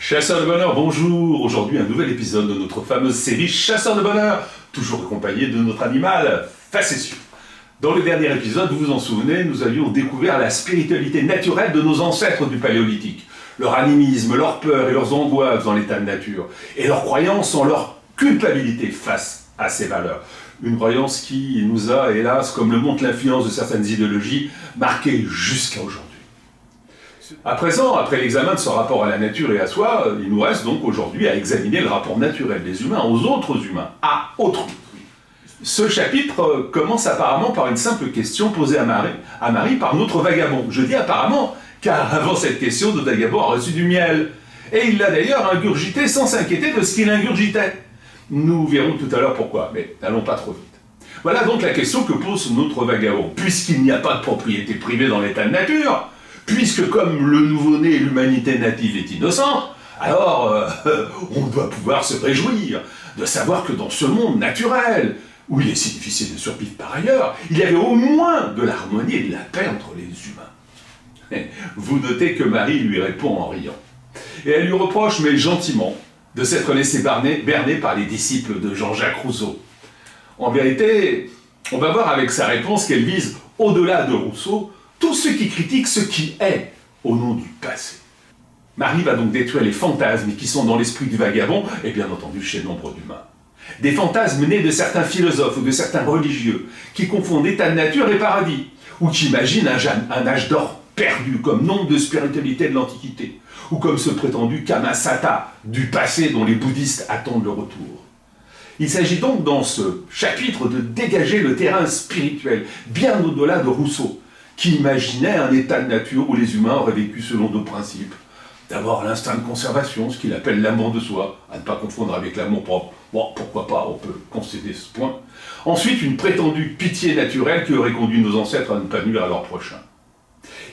Chasseurs de bonheur, bonjour. Aujourd'hui, un nouvel épisode de notre fameuse série Chasseurs de bonheur, toujours accompagné de notre animal, Facétieux. Dans le dernier épisode, vous vous en souvenez, nous avions découvert la spiritualité naturelle de nos ancêtres du Paléolithique, leur animisme, leurs peurs et leurs angoisses dans l'état de nature, et leurs croyances en leur culpabilité face à ces valeurs. Une croyance qui nous a, hélas, comme le montre l'influence de certaines idéologies, marqué jusqu'à aujourd'hui. À présent, après l'examen de ce rapport à la nature et à soi, il nous reste donc aujourd'hui à examiner le rapport naturel des humains aux autres humains, à autrui. Ce chapitre commence apparemment par une simple question posée à Marie par notre vagabond. Je dis apparemment, car avant cette question, notre vagabond a reçu du miel. Et il l'a d'ailleurs ingurgité sans s'inquiéter de ce qu'il ingurgitait. Nous verrons tout à l'heure pourquoi, mais n'allons pas trop vite. Voilà donc la question que pose notre vagabond. Puisqu'il n'y a pas de propriété privée dans l'état de nature, puisque comme le nouveau-né et l'humanité native est innocente, alors on doit pouvoir se réjouir de savoir que dans ce monde naturel, où il est si difficile de survivre par ailleurs, il y avait au moins de l'harmonie et de la paix entre les humains. Vous notez que Marie lui répond en riant. Et elle lui reproche, mais gentiment, de s'être laissé berner par les disciples de Jean-Jacques Rousseau. En vérité, on va voir avec sa réponse qu'elle vise, au-delà de Rousseau, tous ceux qui critiquent ce qui est au nom du passé. Marie va donc détruire les fantasmes qui sont dans l'esprit du vagabond, et bien entendu chez nombre d'humains. Des fantasmes nés de certains philosophes ou de certains religieux, qui confondent état de nature et paradis, ou qui imaginent un âge d'or perdu comme nombre de spiritualité de l'Antiquité, ou comme ce prétendu Kama-Sata du passé dont les bouddhistes attendent le retour. Il s'agit donc dans ce chapitre de dégager le terrain spirituel, bien au-delà de Rousseau, qui imaginait un état de nature où les humains auraient vécu selon deux principes. D'abord l'instinct de conservation, ce qu'il appelle l'amour de soi, à ne pas confondre avec l'amour propre. Bon, pourquoi pas, on peut concéder ce point. Ensuite, une prétendue pitié naturelle qui aurait conduit nos ancêtres à ne pas nuire à leur prochain.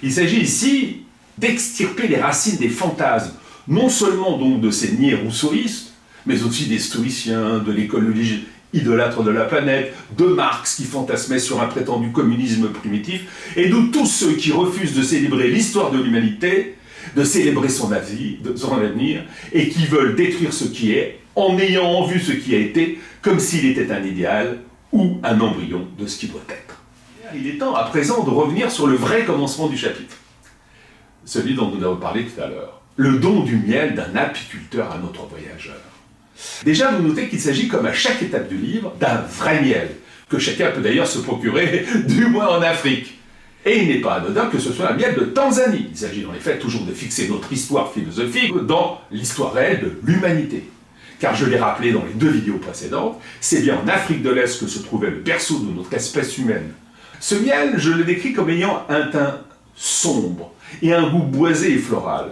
Il s'agit ici d'extirper les racines des fantasmes, non seulement donc de ces niais rousseauistes, mais aussi des stoïciens, de l'écologie idolâtre de la planète, de Marx qui fantasmait sur un prétendu communisme primitif, et de tous ceux qui refusent de célébrer l'histoire de l'humanité, de célébrer son avenir, et qui veulent détruire ce qui est, en ayant en vue ce qui a été, comme s'il était un idéal ou un embryon de ce qui doit être. Il est temps à présent de revenir sur le vrai commencement du chapitre, celui dont nous avons parlé tout à l'heure, le don du miel d'un apiculteur à notre voyageur. Déjà, vous notez qu'il s'agit, comme à chaque étape du livre, d'un vrai miel, que chacun peut d'ailleurs se procurer, du moins en Afrique. Et il n'est pas anodin que ce soit un miel de Tanzanie. Il s'agit en effet toujours de fixer notre histoire philosophique dans l'histoire réelle de l'humanité. Car je l'ai rappelé dans les deux vidéos précédentes, c'est bien en Afrique de l'Est que se trouvait le berceau de notre espèce humaine. Ce miel, je le décris comme ayant un teint sombre et un goût boisé et floral.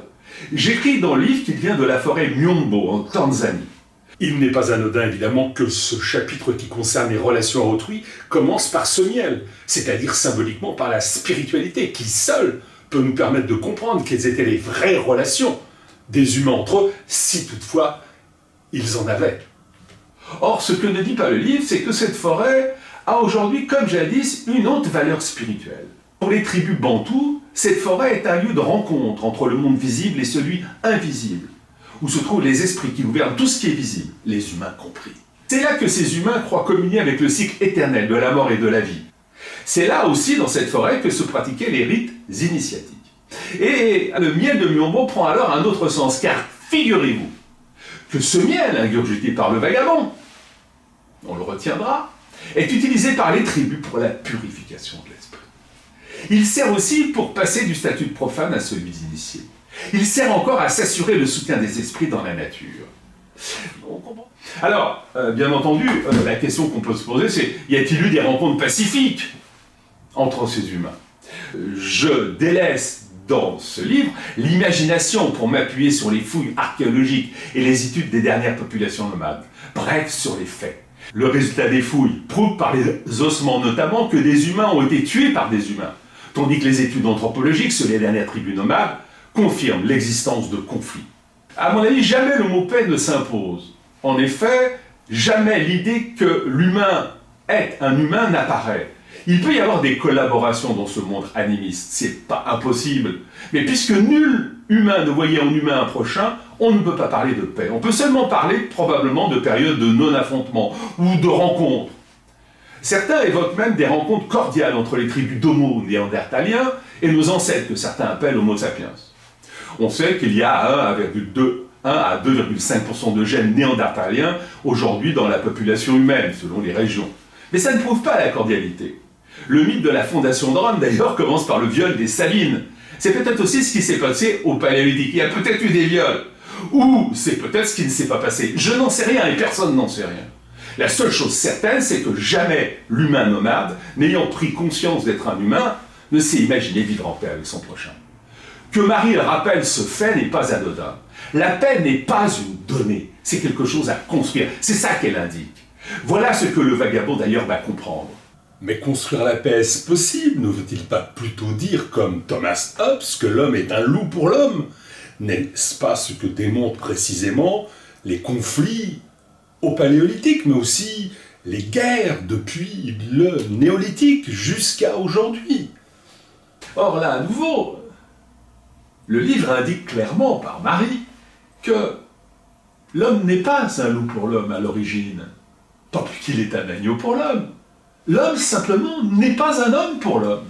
J'écris dans le livre qu'il vient de la forêt Myombo, en Tanzanie. Il n'est pas anodin, évidemment, que ce chapitre qui concerne les relations à autrui commence par ce miel, c'est-à-dire symboliquement par la spiritualité, qui seule peut nous permettre de comprendre quelles étaient les vraies relations des humains entre eux, si toutefois ils en avaient. Or, ce que ne dit pas le livre, c'est que cette forêt a aujourd'hui, comme jadis, une haute valeur spirituelle. Pour les tribus bantoues, cette forêt est un lieu de rencontre entre le monde visible et celui invisible, où se trouvent les esprits qui gouvernent tout ce qui est visible, les humains compris. C'est là que ces humains croient communier avec le cycle éternel de la mort et de la vie. C'est là aussi, dans cette forêt, que se pratiquaient les rites initiatiques. Et le miel de Myombo prend alors un autre sens, car figurez-vous que ce miel, ingurgité par le vagabond, on le retiendra, est utilisé par les tribus pour la purification de l'esprit. Il sert aussi pour passer du statut de profane à celui d'initié. Il sert encore à s'assurer le soutien des esprits dans la nature. On comprend. Alors, bien entendu, la question qu'on peut se poser, c'est y a-t-il eu des rencontres pacifiques entre ces humains ? Je délaisse dans ce livre l'imagination pour m'appuyer sur les fouilles archéologiques et les études des dernières populations nomades. Bref, sur les faits. Le résultat des fouilles prouve par les ossements notamment que des humains ont été tués par des humains, tandis que les études anthropologiques sur les dernières tribus nomades confirme l'existence de conflits. À mon avis, jamais le mot paix ne s'impose. En effet, jamais l'idée que l'humain est un humain n'apparaît. Il peut y avoir des collaborations dans ce monde animiste, c'est pas impossible. Mais puisque nul humain ne voyait en humain un prochain, on ne peut pas parler de paix. On peut seulement parler probablement de périodes de non-affrontement ou de rencontres. Certains évoquent même des rencontres cordiales entre les tribus d'Homo néandertaliens et nos ancêtres que certains appellent Homo sapiens. On sait qu'il y a 1 à 2,5% de gènes néandertaliens aujourd'hui dans la population humaine, selon les régions. Mais ça ne prouve pas la cordialité. Le mythe de la fondation de Rome, d'ailleurs, commence par le viol des Salines. C'est peut-être aussi ce qui s'est passé au Paléolithique. Il y a peut-être eu des viols. Ou c'est peut-être ce qui ne s'est pas passé. Je n'en sais rien et personne n'en sait rien. La seule chose certaine, c'est que jamais l'humain nomade, n'ayant pris conscience d'être un humain, ne s'est imaginé vivre en paix avec son prochain. Que Marie rappelle ce fait n'est pas anodin. La paix n'est pas une donnée, c'est quelque chose à construire. C'est ça qu'elle indique. Voilà ce que le vagabond d'ailleurs va comprendre. Mais construire la paix, est-ce possible? Ne veut-il pas plutôt dire, comme Thomas Hobbes, que l'homme est un loup pour l'homme? N'est-ce pas ce que démontrent précisément les conflits au Paléolithique, mais aussi les guerres depuis le Néolithique jusqu'à aujourd'hui? Or là, à nouveau, le livre indique clairement par Marie que l'homme n'est pas un loup pour l'homme à l'origine, tant plus qu'il est un agneau pour l'homme. L'homme, simplement, n'est pas un homme pour l'homme.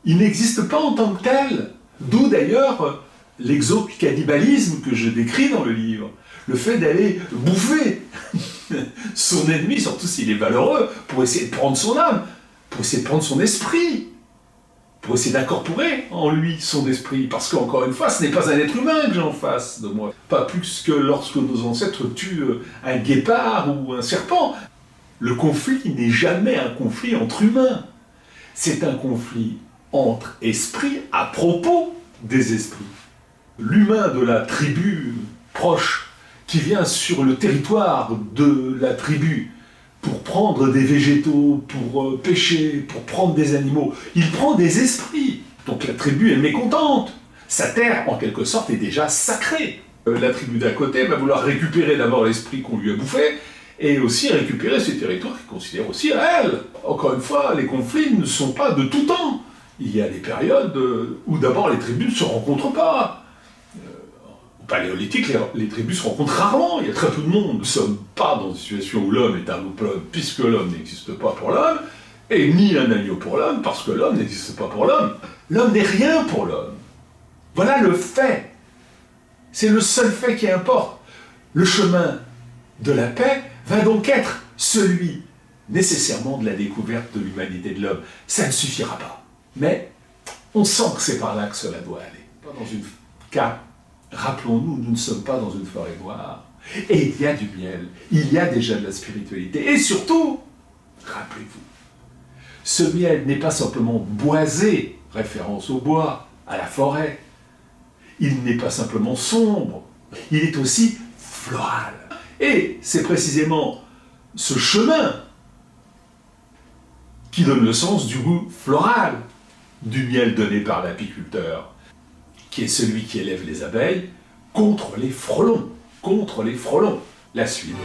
Il n'existe pas en tant que tel. D'où d'ailleurs l'exo-cannibalisme que je décris dans le livre. Le fait d'aller bouffer son ennemi, surtout s'il est valeureux, pour essayer de prendre son âme, pour essayer de prendre son esprit, pour essayer d'incorporer en lui son esprit. Parce qu'encore une fois, ce n'est pas un être humain que j'ai en face de moi. Pas plus que lorsque nos ancêtres tuent un guépard ou un serpent. Le conflit n'est jamais un conflit entre humains. C'est un conflit entre esprits à propos des esprits. L'humain de la tribu proche qui vient sur le territoire de la tribu pour prendre des végétaux, pour pêcher, pour prendre des animaux, il prend des esprits. Donc la tribu est mécontente. Sa terre, en quelque sorte, est déjà sacrée. La tribu d'à côté va vouloir récupérer d'abord l'esprit qu'on lui a bouffé, et aussi récupérer ces territoires qu'il considère aussi à elle. Encore une fois, les conflits ne sont pas de tout temps. Il y a des périodes où d'abord les tribus ne se rencontrent pas. Au Paléolithique, les tribus se rencontrent rarement, il y a très peu de monde. Nous ne sommes pas dans une situation où l'homme est un loup pour l'homme, puisque l'homme n'existe pas pour l'homme, et ni un agneau pour l'homme, parce que l'homme n'existe pas pour l'homme. L'homme n'est rien pour l'homme. Voilà le fait. C'est le seul fait qui importe. Le chemin de la paix va donc être celui nécessairement de la découverte de l'humanité de l'homme. Ça ne suffira pas. Mais on sent que c'est par là que cela doit aller. Pas dans une... Car, rappelons-nous, nous ne sommes pas dans une forêt noire. Et il y a du miel, il y a déjà de la spiritualité. Et surtout, rappelez-vous, ce miel n'est pas simplement boisé, référence au bois, à la forêt. Il n'est pas simplement sombre, il est aussi floral. Et c'est précisément ce chemin qui donne le sens du goût floral du miel donné par l'apiculteur, qui est celui qui élève les abeilles contre les frelons. La suite.